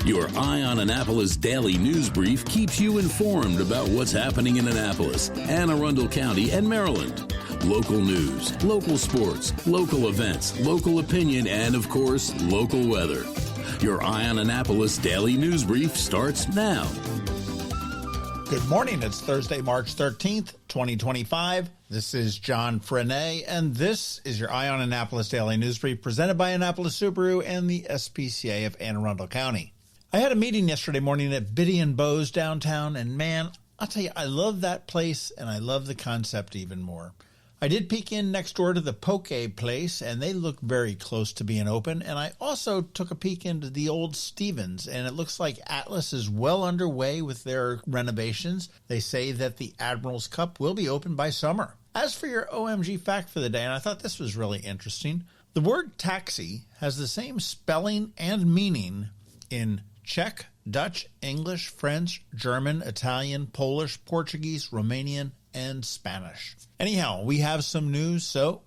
Your Eye on Annapolis daily news brief keeps you informed about what's happening in Annapolis, Anne Arundel County, and Maryland. Local news, local sports, local events, local opinion, and, of course, local weather. Your Eye on Annapolis daily news brief starts now. Good morning. It's Thursday, March 13th, 2025. This is John Frenaye, and this is your Eye on Annapolis daily news brief presented by Annapolis Subaru and the SPCA of Anne Arundel County. I had a meeting yesterday morning at Biddy and Bo's downtown, and man, I'll tell you, I love that place, and I love the concept even more. I did peek in next door to the Poke place, and they look very close to being open, and I also took a peek into the old Stevens, and it looks like Atlas is well underway with their renovations. They say that the Admiral's Cup will be open by summer. As for your OMG fact for the day, and I thought this was really interesting, the word taxi has the same spelling and meaning in Czech, Dutch, English, French, German, Italian, Polish, Portuguese, Romanian, and Spanish. Anyhow, we have some news, so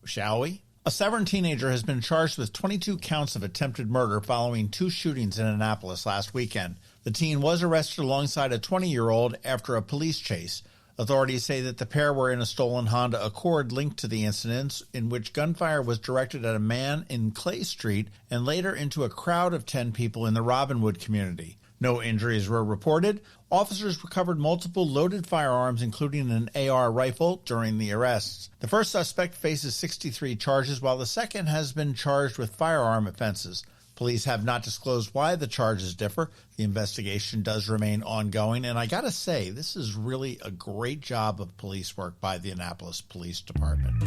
shall we? A Severn teenager has been charged with 22 counts of attempted murder following two shootings in Annapolis last weekend. The teen was arrested alongside a 20-year-old after a police chase. Authorities say that the pair were in a stolen Honda Accord linked to the incidents, in which gunfire was directed at a man in Clay Street and later into a crowd of 10 people in the Robinwood community. No injuries were reported. Officers recovered multiple loaded firearms, including an AR rifle, during the arrests. The first suspect faces 63 charges, while the second has been charged with firearm offenses. Police have not disclosed why the charges differ. The investigation does remain ongoing, and I gotta say, this is really a great job of police work by the Annapolis Police Department.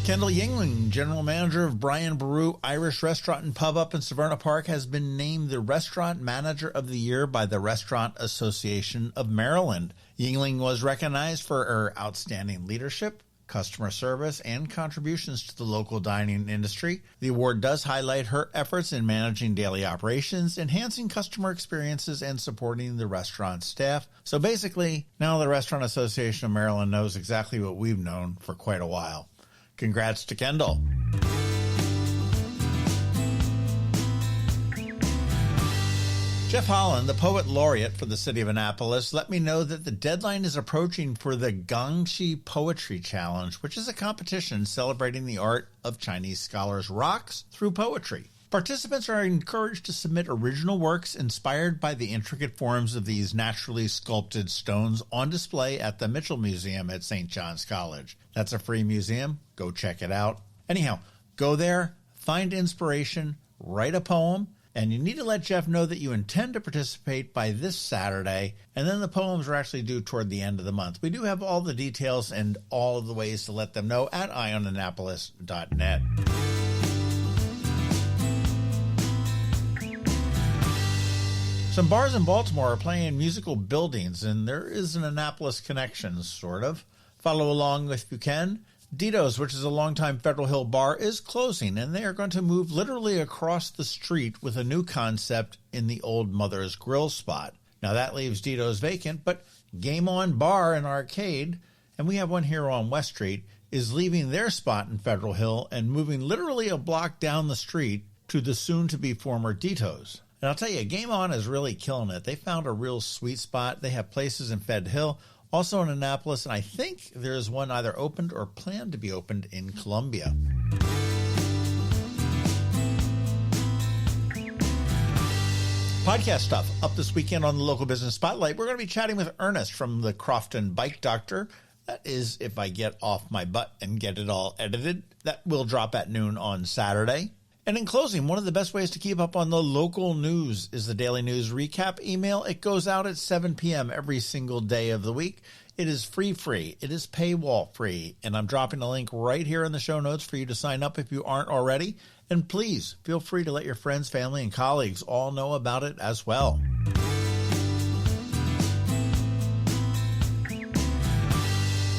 Kendall Yingling, general manager of Brian Baru Irish Restaurant and Pub up in Severna Park, has been named the Restaurant Manager of the Year by the Restaurant Association of Maryland. Yingling was recognized for her outstanding leadership, customer service, and contributions to the local dining industry. The award does highlight her efforts in managing daily operations, enhancing customer experiences, and supporting the restaurant staff. So basically, now the Restaurant Association of Maryland knows exactly what we've known for quite a while. Congrats to Kendall. Jeff Holland, the poet laureate for the city of Annapolis, let me know that the deadline is approaching for the Gongshi Poetry Challenge, which is a competition celebrating the art of Chinese scholars' rocks through poetry. Participants are encouraged to submit original works inspired by the intricate forms of these naturally sculpted stones on display at the Mitchell Museum at St. John's College. That's a free museum. Go check it out. Anyhow, go there, find inspiration, write a poem, and you need to let Jeff know that you intend to participate by this Saturday, and then the poems are actually due toward the end of the month. We do have all the details and all of the ways to let them know at eyeonannapolis.net. Some bars in Baltimore are playing musical buildings, and there is an Annapolis connection, sort of. Follow along if you can. Dito's, which is a longtime Federal Hill bar, is closing, and they are going to move literally across the street with a new concept in the old Mother's Grill spot. Now that leaves Dito's vacant, but Game On Bar and Arcade, and we have one here on West Street, is leaving their spot in Federal Hill and moving literally a block down the street to the soon-to-be former Dito's. And I'll tell you, Game On is really killing it. They found a real sweet spot. They have places in Fed Hill, also in Annapolis, and I think there's one either opened or planned to be opened in Columbia. Podcast stuff up this weekend on the Local Business Spotlight. We're going to be chatting with Ernest from the Crofton Bike Doctor. That is, if I get off my butt and get it all edited. That will drop at noon on Saturday. And in closing, one of the best ways to keep up on the local news is the Daily News Recap email. It goes out at 7 p.m. every single day of the week. It is free. It is paywall free. And I'm dropping a link right here in the show notes for you to sign up if you aren't already. And please feel free to let your friends, family, and colleagues all know about it as well.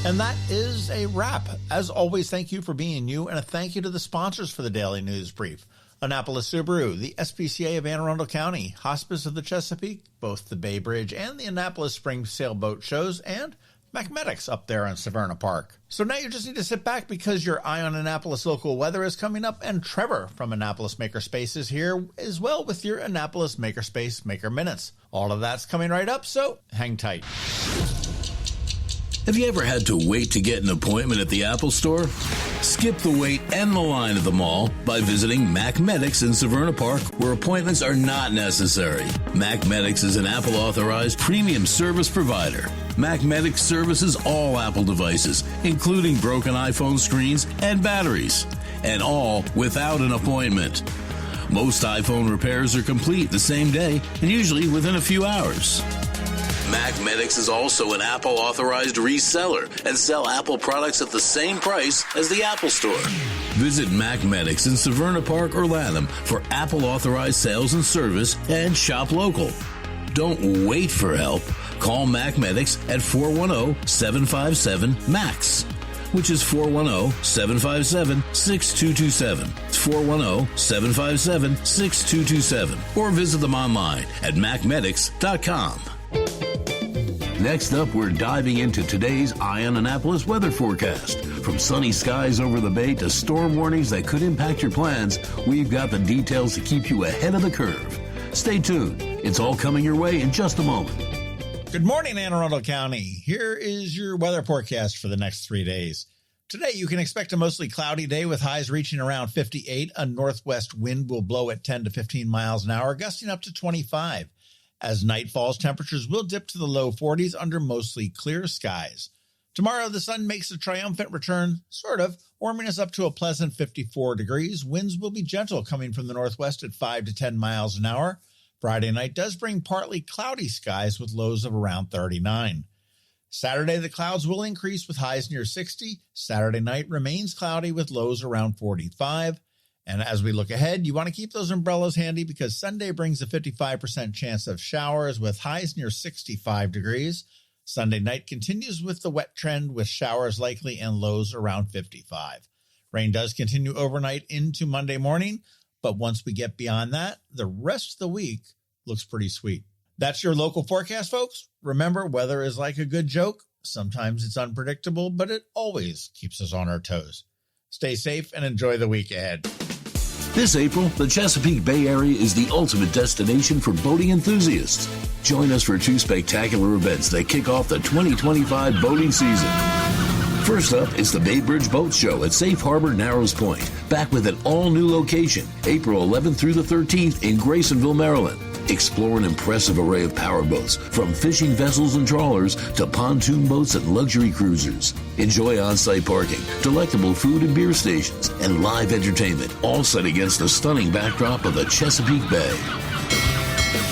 And that is a wrap. As always, thank you for being you, and a thank you to the sponsors for the Daily News Brief. Annapolis Subaru, the SPCA of Anne Arundel County, Hospice of the Chesapeake, both the Bay Bridge and the Annapolis Spring Sailboat Shows, and Mathematics up there in Severna Park. So now you just need to sit back because your Eye on Annapolis local weather is coming up, and Trevor from Annapolis Makerspace is here as well with your Annapolis Makerspace Maker Minutes. All of that's coming right up, so hang tight. Have you ever had to wait to get an appointment at the Apple Store? Skip the wait and the line at the mall by visiting Mathematics in Severna Park, where appointments are not necessary. Mathematics is an Apple-authorized premium service provider. Mathematics services all Apple devices, including broken iPhone screens and batteries, and all without an appointment. Most iPhone repairs are complete the same day and usually within a few hours. Mathematics is also an Apple-authorized reseller and sell Apple products at the same price as the Apple Store. Visit Mathematics in Severna Park or Lanham for Apple-authorized sales and service and shop local. Don't wait for help. Call Mathematics at 410-757-MAX, which is 410-757-6227. It's 410-757-6227. Or visit them online at mathematics.com. Next up, we're diving into today's Eye on Annapolis weather forecast. From sunny skies over the bay to storm warnings that could impact your plans, we've got the details to keep you ahead of the curve. Stay tuned. It's all coming your way in just a moment. Good morning, Anne Arundel County. Here is your weather forecast for the next 3 days. Today, you can expect a mostly cloudy day with highs reaching around 58. A northwest wind will blow at 10 to 15 miles an hour, gusting up to 25. As night falls, temperatures will dip to the low 40s under mostly clear skies. Tomorrow, the sun makes a triumphant return, sort of, warming us up to a pleasant 54 degrees. Winds will be gentle, coming from the northwest at 5 to 10 miles an hour. Friday night does bring partly cloudy skies with lows of around 39. Saturday, the clouds will increase with highs near 60. Saturday night remains cloudy with lows around 45. And as we look ahead, you want to keep those umbrellas handy because Sunday brings a 55% chance of showers with highs near 65 degrees. Sunday night continues with the wet trend with showers likely and lows around 55. Rain does continue overnight into Monday morning, but once we get beyond that, the rest of the week looks pretty sweet. That's your local forecast, folks. Remember, weather is like a good joke. Sometimes it's unpredictable, but it always keeps us on our toes. Stay safe and enjoy the week ahead. This April, the Chesapeake Bay Area is the ultimate destination for boating enthusiasts. Join us for 2 spectacular events that kick off the 2025 boating season. First up is the Bay Bridge Boat Show at Safe Harbor Narrows Point, back with an all-new location, April 11th through the 13th in Graysonville, Maryland. Explore an impressive array of powerboats, from fishing vessels and trawlers to pontoon boats and luxury cruisers. Enjoy on-site parking, delectable food and beer stations, and live entertainment, all set against the stunning backdrop of the Chesapeake Bay.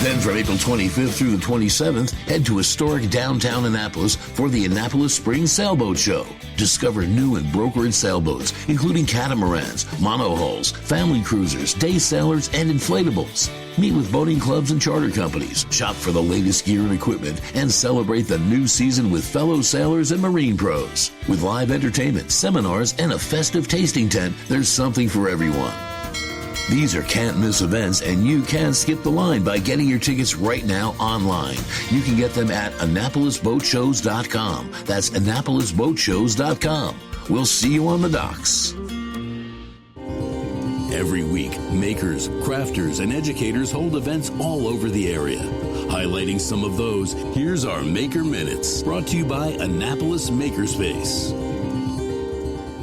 Then from April 25th through the 27th, head to historic downtown Annapolis for the Annapolis Spring Sailboat Show. Discover new and brokerage sailboats, including catamarans, monohulls, family cruisers, day sailors, and inflatables. Meet with boating clubs and charter companies, shop for the latest gear and equipment, and celebrate the new season with fellow sailors and marine pros. With live entertainment, seminars, and a festive tasting tent, there's something for everyone. These are can't-miss events, and you can skip the line by getting your tickets right now online. You can get them at AnnapolisBoatShows.com. That's AnnapolisBoatShows.com. We'll see you on the docks. Every week, makers, crafters, and educators hold events all over the area. Highlighting some of those, here's our Maker Minutes, brought to you by Annapolis Makerspace.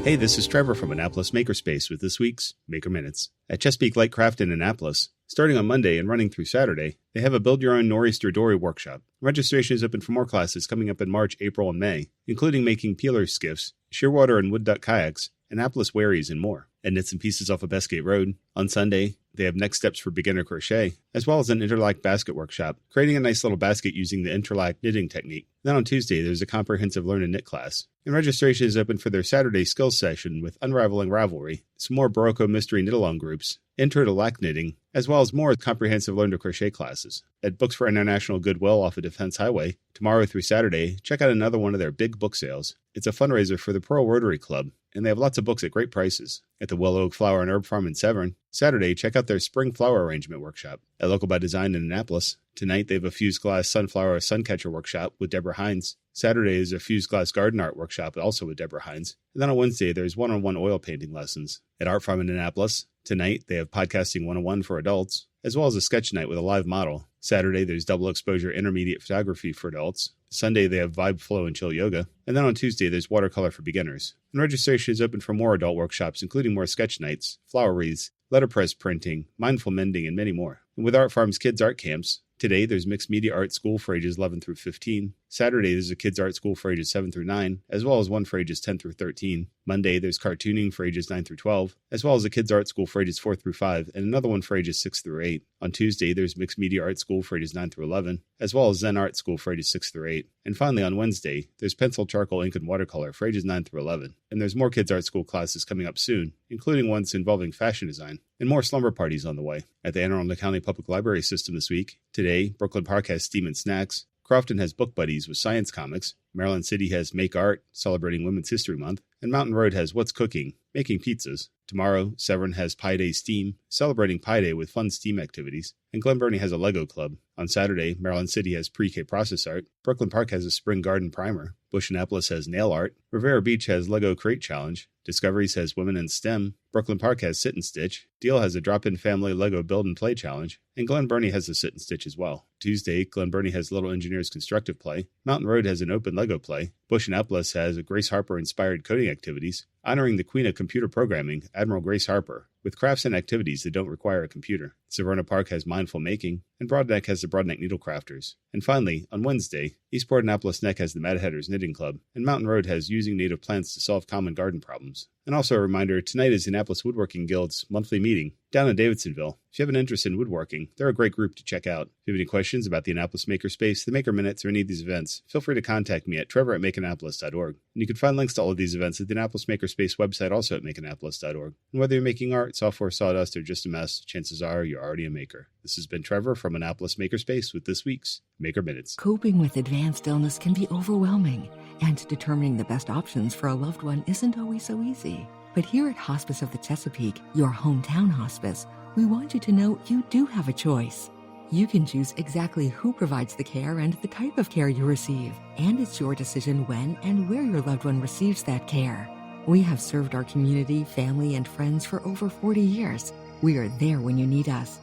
Hey, this is Trevor from Annapolis Makerspace with this week's Maker Minutes. At Chesapeake Light Craft in Annapolis, starting on Monday and running through Saturday, they have a build-your-own nor'easter dory workshop. Registration is open for more classes coming up in March, April, and May, including making peeler skiffs, shearwater and wood duck kayaks, Annapolis wherries, and more. At Knits and Pieces off of Bestgate Road, on Sunday, they have next steps for beginner crochet, as well as an interlock basket workshop, creating a nice little basket using the interlock knitting technique. Then on Tuesday, there's a comprehensive learn and knit class. And registration is open for their Saturday skills session with Unraveling Ravelry, some more Barocco mystery knit-along groups, intro to lac knitting, as well as more comprehensive learn to crochet classes. At Books for International Goodwill off of Defense Highway, tomorrow through Saturday, check out another one of their big book sales. It's a fundraiser for the Pearl Rotary Club, and they have lots of books at great prices. At the Willow Oak Flower and Herb Farm in Severn, Saturday, check out their Spring Flower Arrangement Workshop. At Local by Design in Annapolis, tonight they have a Fused Glass Sunflower Suncatcher Workshop with Deborah Hines. Saturday is a Fused Glass Garden Art Workshop, also with Deborah Hines. And then on Wednesday, there's one-on-one oil painting lessons. At Art Farm in Annapolis, tonight they have Podcasting 101 for adults, as well as a sketch night with a live model. Saturday, there's double exposure intermediate photography for adults. Sunday, they have Vibe, Flow, and Chill Yoga. And then on Tuesday, there's watercolor for beginners. And registration is open for more adult workshops, including more sketch nights, flower wreaths, letterpress printing, mindful mending, and many more. And with Art Farm's Kids Art Camps, today there's Mixed Media Art School for ages 11 through 15. Saturday, there's a Kids Art School for ages 7 through 9, as well as one for ages 10 through 13. Monday, there's Cartooning for ages 9 through 12, as well as a Kids Art School for ages 4 through 5, and another one for ages 6 through 8. On Tuesday, there's Mixed Media Art School for ages 9 through 11, as well as Zen Art School for ages 6 through 8. And finally, on Wednesday, there's Pencil, Charcoal, Ink, and Watercolor for ages 9 through 11. And there's more Kids Art School classes coming up soon, including ones involving fashion design, and more slumber parties on the way. At the Anne Arundel County Public Library System this week, today, Brooklyn Park has Steam and Snacks, Crofton has Book Buddies with Science Comics, Maryland City has Make Art, celebrating Women's History Month, and Mountain Road has What's Cooking, making pizzas. Tomorrow, Severn has Pi Day Steam, celebrating Pi Day with fun STEAM activities, and Glen Burnie has a Lego Club. On Saturday, Maryland City has Pre-K Process Art, Brooklyn Park has a Spring Garden Primer, Bush Annapolis has Nail Art, Rivera Beach has Lego Crate Challenge, Discoveries has Women in STEM, Brooklyn Park has Sit and Stitch, Deal has a Drop-In Family Lego Build and Play Challenge, and Glen Burnie has a Sit and Stitch as well. Tuesday, Glen Burnie has Little Engineers Constructive Play, Mountain Road has an Open Lego Play, Bush Annapolis has a Grace Harper-inspired coding activities, honoring the Queen of Computer Programming, Admiral Grace Harper, with crafts and activities that don't require a computer. Severna Park has Mindful Making, and Broadneck has the Broadneck Needle Crafters. And finally, on Wednesday, Eastport Annapolis Neck has the Mad Hatters Knitting Club, and Mountain Road has Using Native Plants to Solve Common Garden Problems. And also a reminder, tonight is the Annapolis Woodworking Guild's monthly meeting down in Davidsonville. If you have an interest in woodworking, they're a great group to check out. If you have any questions about the Annapolis Makerspace, the Maker Minutes, or any of these events, feel free to contact me at trevor@makeannapolis.org. And you can find links to all of these events at the Annapolis Makerspace website, also at makeannapolis.org. And whether you're making art, software, sawdust, or just a mess, chances are you're already a maker. This has been Trevor from Annapolis Makerspace with this week's Maker Minutes. Coping with advanced illness can be overwhelming, and determining the best options for a loved one isn't always so easy. But here at Hospice of the Chesapeake, your hometown hospice, we want you to know you do have a choice. You can choose exactly who provides the care and the type of care you receive, and it's your decision when and where your loved one receives that care. We have served our community, family, and friends for over 40 years. We are there when you need us.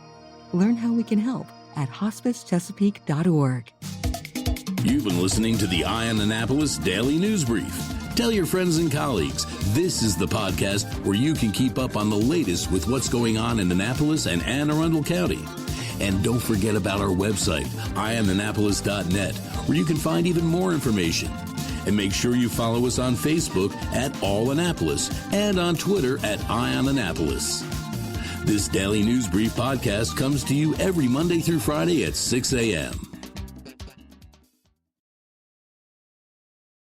Learn how we can help at hospicechesapeake.org. You've been listening to the Eye on Annapolis Daily News Brief. Tell your friends and colleagues, this is the podcast where you can keep up on the latest with what's going on in Annapolis and Anne Arundel County. And don't forget about our website, eyeonannapolis.net, where you can find even more information. And make sure you follow us on Facebook at All Annapolis and on Twitter at Eye on Annapolis. This Daily News Brief podcast comes to you every Monday through Friday at 6 a.m.